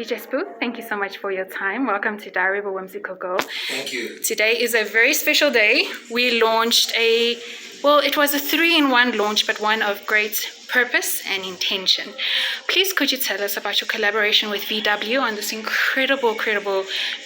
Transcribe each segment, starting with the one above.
DJ Sbu, thank you so much for your time. Welcome to Diary of a Whimsical Girl. Thank you. Today is a very special day. We launched it was a 3-in-1 launch, but one of great purpose and intention. Please, could you tell us about your collaboration with VW on this incredible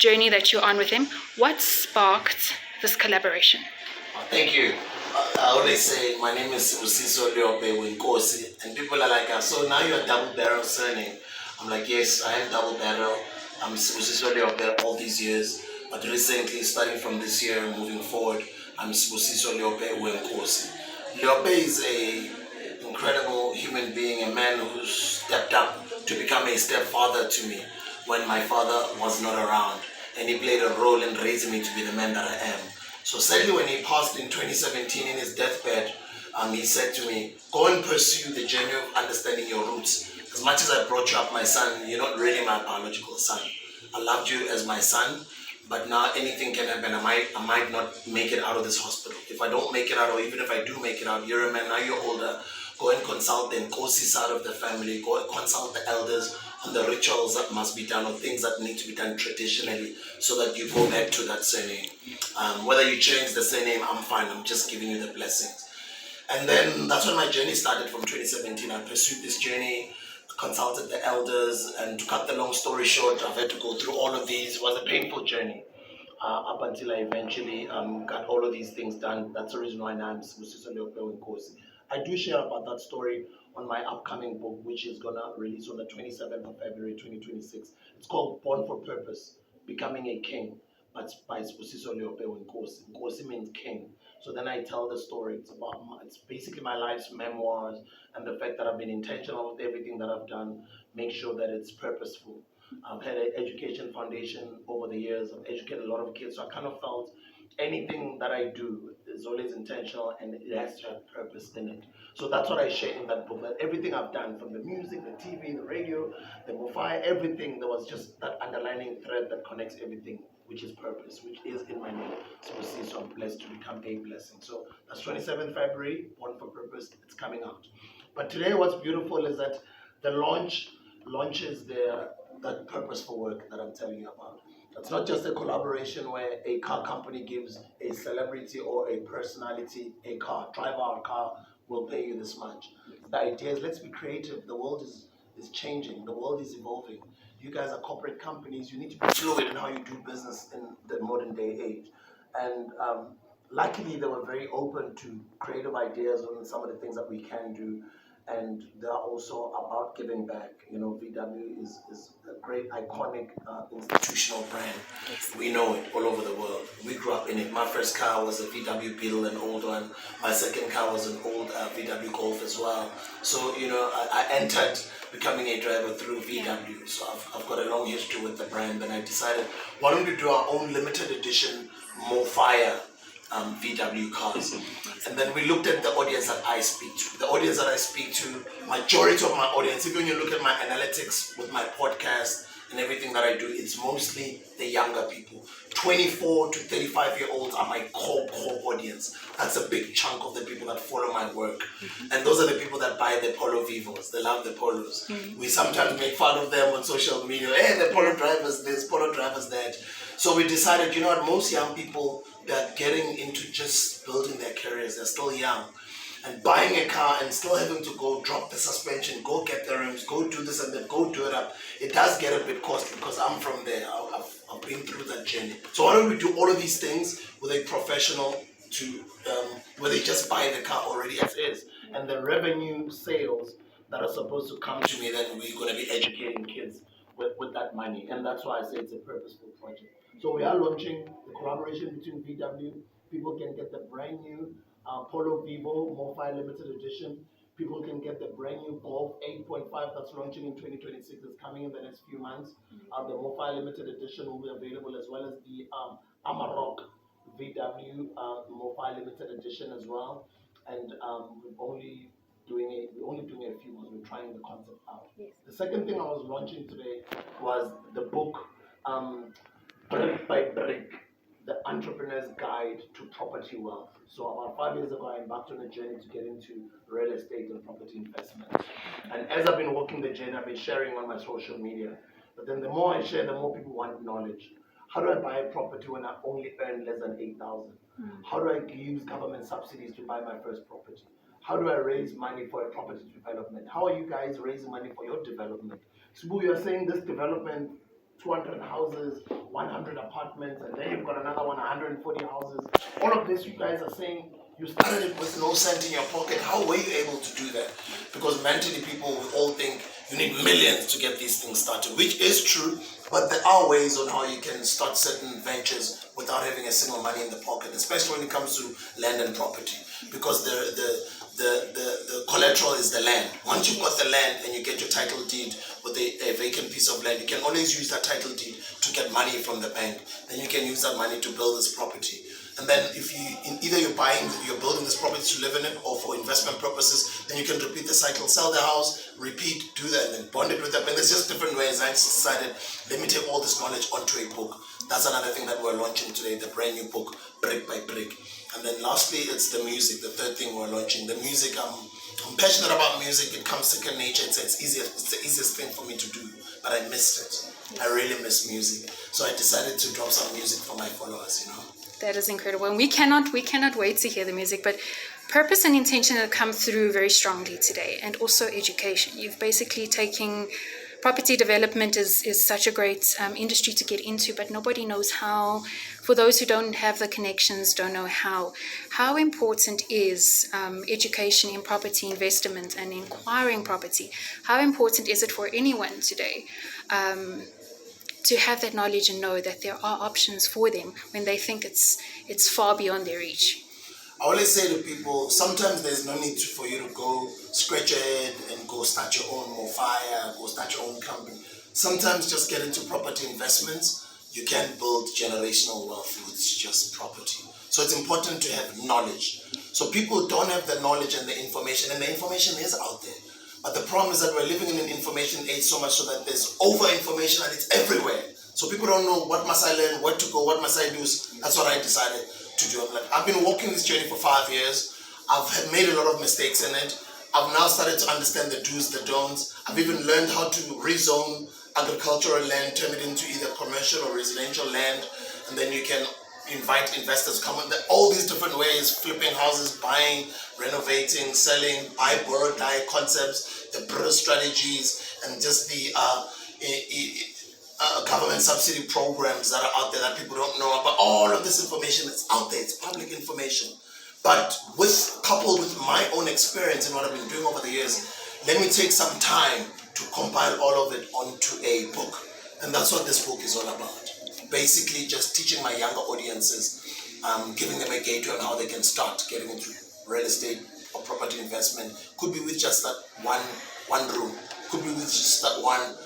journey that you're on with him? What sparked this collaboration? Thank you. I always say my name is Sibusiso Leope WeNkosi, and people are like, so now you're double barrel surname. I'm like, yes, I am double barrel. I'm Sibusiso Leope all these years, but recently, starting from this year and moving forward, I'm Sibusiso Leope WeNkosi. Leope is a incredible human being, a man who stepped up to become a stepfather to me when my father was not around, and he played a role in raising me to be the man that I am. So sadly, when he passed in 2017 in his deathbed, he said to me, go and pursue the journey of understanding your roots. As much as I brought you up, my son, you're not really my biological son. I loved you as my son, but now anything can happen. I might not make it out of this hospital. If I don't make it out, or even if I do make it out, you're a man, now you're older. Go and consult the Nkosi side of the family. Go and consult the elders on the rituals that must be done or things that need to be done traditionally so that you go back to that surname. Whether you change the surname, I'm fine. I'm just giving you the blessings. And then that's when my journey started from 2017. I pursued this journey, consulted the elders, and to cut the long story short, I've had to go through all of these. It was a painful journey up until I eventually got all of these things done. That's the reason why now I'm Sibusiso Leope WeNkosi. I do share about that story on my upcoming book, which is going to release on the 27th of February 2026. It's called Born for Purpose, Becoming a King, but by Sibusiso Leope WeNkosi. Nkosi means king. So then I tell the story. It's basically my life's memoirs and the fact that I've been intentional with everything that I've done, make sure that it's purposeful. I've had an education foundation over the years. I've educated a lot of kids. So I kind of felt anything that I do is always intentional and it has to have purpose in it. So that's what I share in that book. That everything I've done, from the music, the TV, the radio, the Mofai, everything, there was just that underlining thread that connects everything, which is purpose, which is in my name. So I'm blessed to become a blessing. So that's 27th February, Born for Purpose, it's coming out. But today what's beautiful is that the launches that purposeful work that I'm telling you about. It's not just a collaboration where a car company gives a celebrity or a personality a car. Drive our car, we'll pay you this much. The idea is, let's be creative. The world is changing. The world is evolving. You guys are corporate companies. You need to be fluid in how you do business in the modern day age. And luckily, they were very open to creative ideas on some of the things that we can do. And they're also about giving back. You know, VW is a great, iconic institutional brand. We know it all over the world. We grew up in it. My first car was a VW Beetle, an old one. My second car was an old VW Golf as well. So, you know, I entered becoming a driver through VW. So I've got a long history with the brand, and I decided, why don't we do our own limited edition, more fire VW cars. And then we looked at the audience that I speak to. The audience that I speak to, majority of my audience, even when you look at my analytics with my podcast and everything that I do, it's mostly the younger people. 24 to 35-year-olds are my core audience. That's a big chunk of the people that follow my work. And those are the people that buy the Polo Vivos. They love the Polos. We sometimes make fun of them on social media. Hey, the Polo drivers this, Polo drivers that. So we decided, you know what, most young people that getting into just building their careers, they're still young. And buying a car and still having to go drop the suspension, go get the rims, go do this and then go do it up, it does get a bit costly because I'm from there. I've been through that journey. So why don't we do all of these things with a professional where they just buy the car already as is. And the revenue sales that are supposed to come to me, then we're going to be educating kids with that money. And that's why I say it's a purposeful project. So we are launching the collaboration between VW. People can get the brand new Polo Vivo Mofai Limited Edition. People can get the brand new Golf 8.5 that's launching in 2026. It's coming in the next few months. The Mofai Limited Edition will be available, as well as the Amarok VW Mofai Limited Edition as well. And we're only doing a few months. We're trying the concept out. Yes. The second thing I was launching today was the book, Brick by Brick, the Entrepreneur's Guide to Property Wealth. So about 5 years ago, I embarked on a journey to get into real estate and property investment. And as I've been walking the journey, I've been sharing on my social media. But then the more I share, the more people want knowledge. How do I buy a property when I only earn less than 8,000? How do I use government subsidies to buy my first property? How do I raise money for a property development? How are you guys raising money for your development? Sbu, you're saying this development, 200 houses, 100 apartments, and then you've got another one, 140 houses. All of this, you guys are saying you started it with no cent in your pocket. How were you able to do that? Because mentally, people will all think you need millions to get these things started, which is true, but there are ways on how you can start certain ventures without having a single money in the pocket, especially when it comes to land and property, because the collateral is the land. Once you've got the land and you get your title deed with a vacant piece of land, you can always use that title deed to get money from the bank. Then you can use that money to build this property. And then if either you're building this property to live in it or for investment purposes, then you can repeat the cycle, sell the house, repeat, do that, and then bond it with that bank. There's just different ways. I just decided, let me take all this knowledge onto a book. That's another thing that we're launching today, the brand new book, Brick by Brick. And then lastly, it's the music, the third thing we're launching. The music, I'm passionate about music. It comes second nature. It's the easiest thing for me to do, but I missed it. I really miss music. So I decided to drop some music for my followers, That is incredible. And we cannot wait to hear the music, but purpose and intention have come through very strongly today, and also education. You've basically taken property development is such a great industry to get into, but nobody knows how. For those who don't have the connections, don't know how important is education in property investment and acquiring property. How important is it for anyone today to have that knowledge and know that there are options for them when they think it's far beyond their reach? I always say to people, sometimes there's no need for you to go scratch your head and go start your own fire, go start your own company. Sometimes just get into property investments. You can build generational wealth with just property. So it's important to have knowledge. So people don't have the knowledge and the information is out there. But the problem is that we're living in an information age so much so that there's over-information and it's everywhere. So people don't know what must I learn, where to go, what must I do. That's what I decided to do. I've been walking this journey for 5 years. I've made a lot of mistakes in it. I've now started to understand the do's, the don'ts. I've even learned how to rezone agricultural land, turn it into either commercial or residential land, and then you can invite investors to come in. All these different ways, flipping houses, buying, renovating, selling, buy, borrow, die concepts, the BRR strategies, and just the government subsidy programs that are out there that people don't know about. All of this information is out there. It's public information. But coupled with my own experience and what I've been doing over the years, let me take some time to compile all of it onto a book. And that's what this book is all about. Basically just teaching my younger audiences, giving them a gateway on how they can start getting into real estate or property investment. Could be with just that one room. Could be with just that one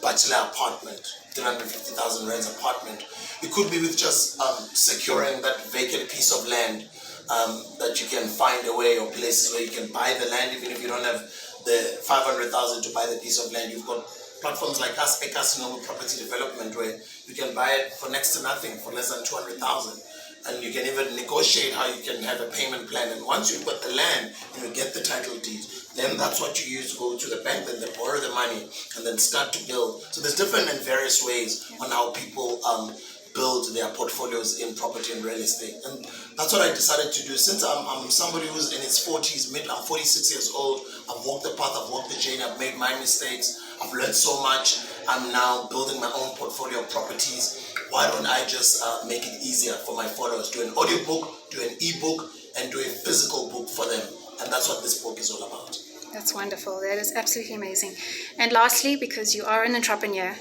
bachelor apartment, 350,000 rands apartment. It could be with just securing that vacant piece of land that you can find a way, or places where you can buy the land even if you don't have the 500,000 to buy the piece of land. You've got platforms like us, Casino Property Development, where you can buy it for next to nothing, for less than 200,000. And you can even negotiate how you can have a payment plan. And once you've got the land and you get the title deed, then that's what you use to go to the bank, then they borrow the money and then start to build. So there's different and various ways on how people build their portfolios in property and real estate. And that's what I decided to do. Since I'm somebody who's in his 40s, I'm 46 years old, I've walked the path, I've walked the journey, I've made my mistakes, I've learned so much. I'm now building my own portfolio of properties. Why don't I just make it easier for my followers? Do an audiobook, do an ebook, and do a physical book for them. And that's what this book is all about. That's wonderful. That is absolutely amazing. And lastly, because you are an entrepreneur,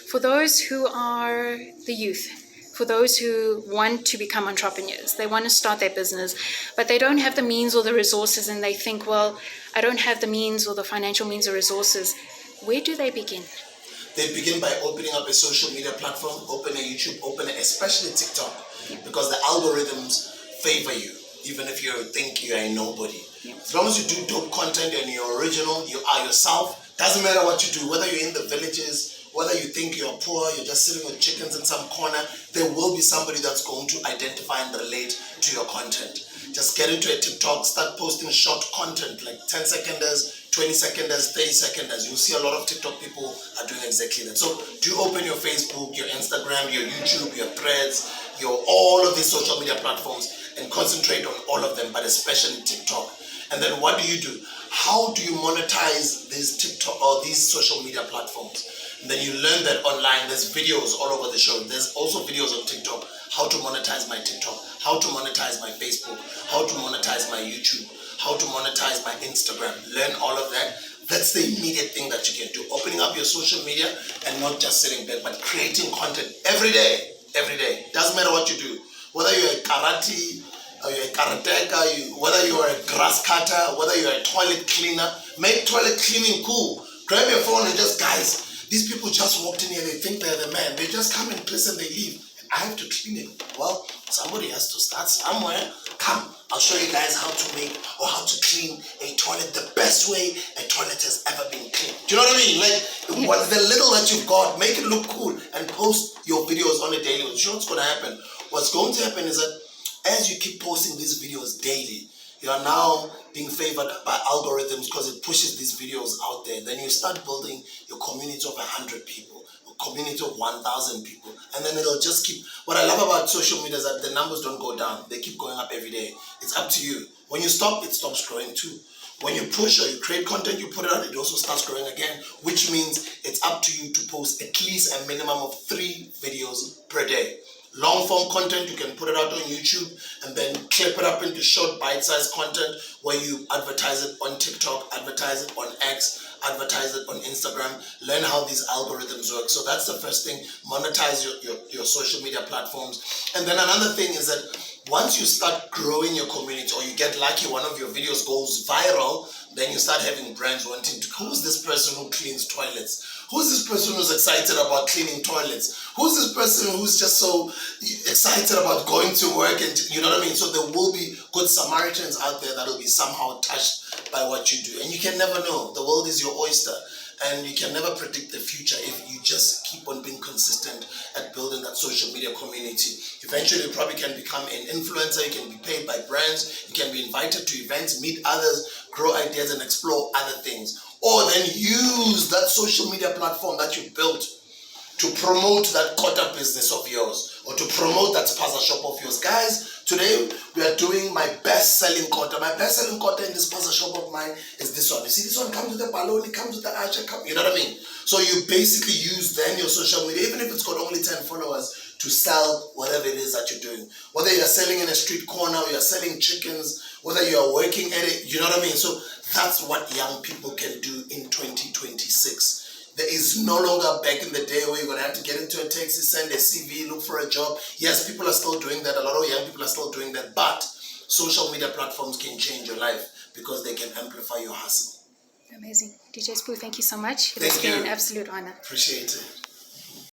for those who are the youth, for those who want to become entrepreneurs, they want to start their business, but they don't have the means or the resources, and they think, well, I don't have the means or the financial means or resources. Where do they begin? They begin by opening up a social media platform, open a YouTube, especially TikTok, because the algorithms favor you, even if you think you are a nobody. As long as you do dope content and you're original, you are yourself, doesn't matter what you do, whether you're in the villages, Whether you think you're poor, you're just sitting with chickens in some corner, there will be somebody that's going to identify and relate to your content. Just get into a TikTok, start posting short content like 10 seconders, 20 seconders, 30 seconders. You'll see a lot of TikTok people are doing exactly that. So do open your Facebook, your Instagram, your YouTube, your Threads, your all of these social media platforms and concentrate on all of them, but especially TikTok. And then what do? How do you monetize these TikTok or these social media platforms? And then you learn that online. There's videos all over the show. There's also videos on TikTok. How to monetize my TikTok, how to monetize my Facebook, how to monetize my YouTube, how to monetize my Instagram. Learn all of that. That's the immediate thing that you can do. Opening up your social media and not just sitting there, but creating content every day. Every day. Doesn't matter what you do. Whether you're a karate, or you're a karateka, whether you're a grass cutter, whether you're a toilet cleaner, make toilet cleaning cool. Grab your phone and just, guys, these people just walked in here, they think they're the man. They just come and piss and they leave. I have to clean it. Well, somebody has to start somewhere. Come, I'll show you guys how to make or how to clean a toilet the best way a toilet has ever been cleaned. Do you know what I mean? Like, what the little that you've got, make it look cool and post your videos on a daily basis. You know what's going to happen? What's going to happen is that as you keep posting these videos daily, you are now being favored by algorithms because it pushes these videos out there. Then you start building your community of 100 people, a community of 1,000 people, and then it'll just keep. What I love about social media is that the numbers don't go down; they keep going up every day. It's up to you. When you stop, it stops growing too. When you push or you create content, you put it out, it also starts growing again, which means it's up to you to post at least a minimum of 3 videos per day. Long form content, you can put it out on YouTube and then clip it up into short bite-sized content where you advertise it on TikTok, advertise it on X, advertise it on Instagram, learn how these algorithms work. So that's the first thing, monetize your social media platforms. And then another thing is that once you start growing your community or you get lucky, one of your videos goes viral, then you start having brands wanting to, who's this person who cleans toilets? Who's this person who's excited about cleaning toilets? Who's this person who's just so excited about going to work? And you know what I mean? So there will be good Samaritans out there that will be somehow touched by what you do. And you can never know. The world is your oyster. And you can never predict the future if you just keep on being consistent at building that social media community. Eventually, you probably can become an influencer. You can be paid by brands. You can be invited to events, meet others, grow ideas, and explore other things. Or then use that social media platform that you built to promote that quarter business of yours or to promote that spaza shop of yours. Guys, today we are doing my best-selling quarter. My best-selling quarter in this spaza shop of mine is this one. You see, this one comes with a balloon, it comes with the archer, you know what I mean? So you basically use then your social media, even if it's got only 10 followers, to sell whatever it is that you're doing. Whether you're selling in a street corner, or you're selling chickens, whether you're working at it, you know what I mean? So that's what young people can do in 2026. There is no longer back in the day where you're going to have to get into a taxi, send a CV, look for a job. Yes, people are still doing that. A lot of young people are still doing that. But social media platforms can change your life because they can amplify your hustle. Amazing. DJ Sbu, thank you so much. Thank It's been you. an absolute honor. Appreciate it.